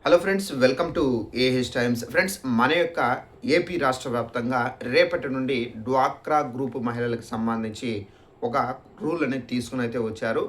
Hello friends, welcome to AH times. Friends, మన యొక్క AP రాష్ట్ర వ్యాప్తంగా రేపటి నుండి డ్వాక్రా గ్రూప్ మహిళలకు సంబంధించి ఒక రూల్ అనేది తీసుకుని అయితే వచ్చారు.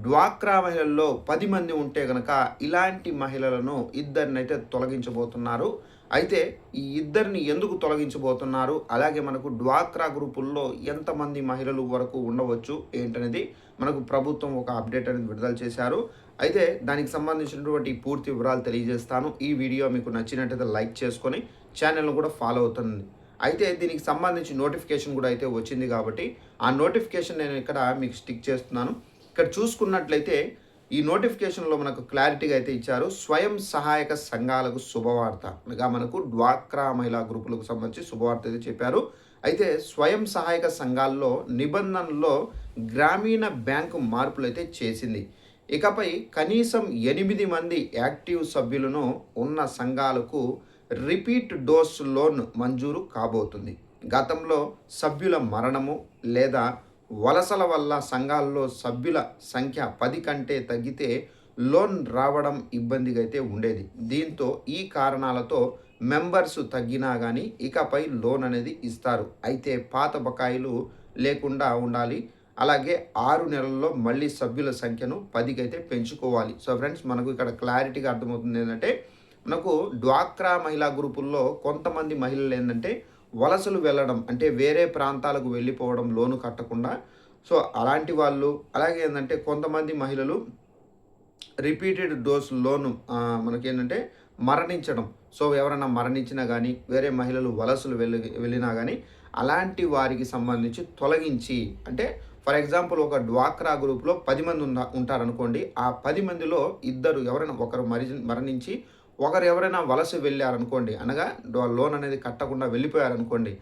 డ్వాక్రా మహిళల్లో 10 మంది ఉంటే గనక ఇలాంటి మహిళలను ఇద్దరినైతే తొలగించబోతున్నారు. అయితే ఈ ఇద్దరిని ఎందుకు తొలగించబోతున్నారు, అలాగే మనకు డ్వాక్రా గ్రూపుల్లో ఎంతమంది మహిళలు వరకు ఉండవచ్చు ఏంటనేది మనకు ప్రభుత్వం ఒక అప్డేట్ అనేది విడుదల చేశారు. అయితే దానికి సంబంధించినటువంటి పూర్తి వివరాలు తెలియజేస్తాను. ఈ వీడియో మీకు నచ్చినట్టయితే లైక్ చేసుకొని ఛానల్ను కూడా ఫాలో అవుతుంది. అయితే దీనికి సంబంధించి నోటిఫికేషన్ కూడా అయితే వచ్చింది కాబట్టి ఆ నోటిఫికేషన్ నేను ఇక్కడ మీకు స్టిక్ చేస్తున్నాను. ఇక్కడ చూసుకున్నట్లయితే ఈ నోటిఫికేషన్లో మనకు క్లారిటీగా అయితే ఇచ్చారు. స్వయం సహాయక సంఘాలకు శుభవార్త అనగా మనకు డ్వాక్రా మహిళా గ్రూపులకు సంబంధించి శుభవార్త అయితే చెప్పారు. అయితే స్వయం సహాయక సంఘాల్లో నిబంధనల్లో గ్రామీణ బ్యాంకు మార్పులు అయితే చేసింది. ఇకపై కనీసం 8 మంది యాక్టివ్ సభ్యులను ఉన్న సంఘాలకు రిపీట్ డోస్ లోన్ మంజూరు కాబోతుంది. గతంలో సభ్యుల మరణము లేదా వలసల వల్ల సంఘాల్లో సభ్యుల సంఖ్య 10 కంటే తగ్గితే లోన్ రావడం ఇబ్బందిగా అయితే ఉండేది. దీంతో ఈ కారణాలతో మెంబర్స్ తగ్గినా కానీ ఇకపై లోన్ అనేది ఇస్తారు. అయితే పాత బకాయిలు లేకుండా ఉండాలి. అలాగే 6 నెలల్లో మళ్ళీ సభ్యుల సంఖ్యను 10కి అయితే పెంచుకోవాలి. సో ఫ్రెండ్స్, మనకు ఇక్కడ క్లారిటీగా అర్థమవుతుంది ఏంటంటే, మనకు డ్వాక్రా మహిళా గ్రూపుల్లో కొంతమంది మహిళలు ఏంటంటే వలసలు వెళ్ళడం, అంటే వేరే ప్రాంతాలకు వెళ్ళిపోవడం లోను కట్టకుండా. సో అలాంటి వాళ్ళు, అలాగే ఏంటంటే కొంతమంది మహిళలు రిపీటెడ్ డోస్ లోను మనకేంటంటే మరణించడం. సో ఎవరైనా మరణించినా కానీ, వేరే మహిళలు వలసలు వెళ్ళినా కానీ అలాంటి వారికి సంబంధించి తొలగించి, అంటే ఫర్ ఎగ్జాంపుల్ ఒక డ్వాక్రా గ్రూప్లో 10 మంది ఉంటారనుకోండి. ఆ 10 మందిలో ఇద్దరు ఎవరైనా ఒకరు మరణించి ఒకరు ఎవరైనా వలస వెళ్ళారనుకోండి, అనగా లోన్ అనేది కట్టకుండా వెళ్ళిపోయారనుకోండి,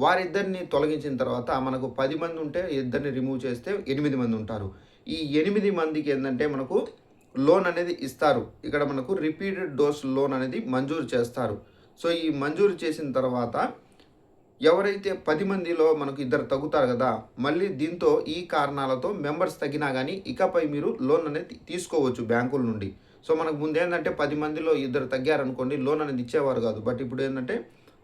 వారిద్దరిని తొలగించిన తర్వాత మనకు 10 మంది ఉంటే ఇద్దరిని రిమూవ్ చేస్తే 8 మంది ఉంటారు. ఈ 8 మందికి ఏంటంటే మనకు లోన్ అనేది ఇస్తారు. ఇక్కడ మనకు రిపీటెడ్ డోస్ లోన్ అనేది మంజూరు చేస్తారు. సో ఈ మంజూరు చేసిన తర్వాత ఎవరైతే 10 మందిలో మనకు ఇద్దరు తగ్గుతారు కదా, మళ్ళీ దీంతో ఈ కారణాలతో మెంబర్స్ తగ్గినా కానీ ఇకపై మీరు లోన్ అనేది తీసుకోవచ్చు బ్యాంకుల నుండి. సో మనకు ముందు ఏంటంటే 10 మందిలో ఇద్దరు తగ్గారనుకోండి, లోన్ అనేది ఇచ్చేవారు కాదు. బట్ ఇప్పుడు ఏంటంటే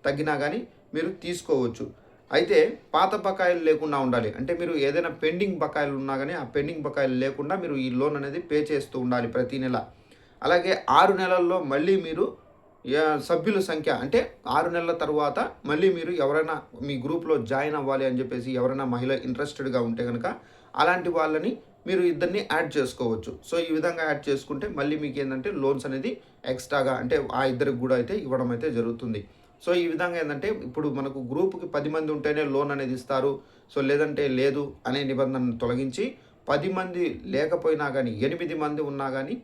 తగ్గినా కానీ మీరు తీసుకోవచ్చు. అయితే పాత బకాయిలు లేకుండా ఉండాలి. అంటే మీరు ఏదైనా పెండింగ్ బకాయిలు ఉన్నా కానీ ఆ పెండింగ్ బకాయిలు లేకుండా మీరు ఈ లోన్ అనేది పే చేస్తూ ఉండాలి ప్రతి నెల. అలాగే 6 నెలల్లో మళ్ళీ మీరు సభ్యుల సంఖ్య, అంటే 6 నెలల తర్వాత మళ్ళీ మీరు ఎవరైనా మీ గ్రూప్లో జాయిన్ అవ్వాలి అని చెప్పేసి ఎవరైనా మహిళ ఇంట్రెస్టెడ్గా ఉంటే కనుక అలాంటి వాళ్ళని మీరు ఇద్దరిని యాడ్ చేసుకోవచ్చు. సో ఈ విధంగా యాడ్ చేసుకుంటే మళ్ళీ మీకు ఏంటంటే లోన్స్ అనేది ఎక్స్ట్రాగా, అంటే ఆ ఇద్దరికి కూడా అయితే ఇవ్వడం అయితే జరుగుతుంది. సో ఈ విధంగా ఏంటంటే ఇప్పుడు మనకు గ్రూప్కి 10 మంది ఉంటేనే లోన్ అనేది ఇస్తారు, సో లేదంటే లేదు అనే నిబంధనను తొలగించి 10 మంది లేకపోయినా కానీ 8 మంది ఉన్నా కానీ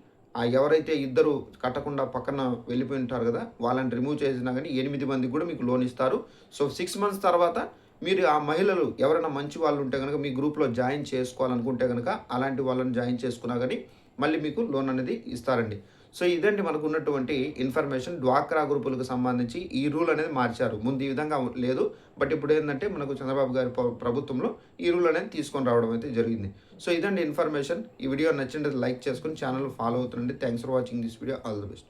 ఎవరైతే ఇద్దరు కట్టకుండా పక్కన వెళ్ళిపోయి ఉంటారు కదా, వాళ్ళని రిమూవ్ చేసినా కానీ 8 మందికి కూడా మీకు లోన్ ఇస్తారు. సో 6 మంత్స్ తర్వాత మీరు ఆ మహిళలు ఎవరైనా మంచి వాళ్ళు ఉంటే కనుక మీ గ్రూప్లో జాయిన్ చేసుకోవాలనుకుంటే కనుక అలాంటి వాళ్ళని జాయిన్ చేసుకున్నా కానీ మళ్ళీ మీకు లోన్ అనేది ఇస్తారండి. సో ఇదండి మనకు ఉన్నటువంటి ఇన్ఫర్మేషన్. డ్వాక్రా గ్రూపులకు సంబంధించి ఈ రూల్ అనేది మార్చారు. ముందు ఈ విధంగా లేదు, బట్ ఇప్పుడు ఏంటంటే మనకు చంద్రబాబు గారి ప్రభుత్వంలో ఈ రూల్ అనేది తీసుకొని రావడం అయితే జరిగింది. సో ఇదండి ఇన్ఫర్మేషన్. ఈ వీడియో నచ్చినట్లయితే లైక్ చేసుకుని ఛానల్ ఫాలో అవుతుండండి. Thanks for watching this video. All the best.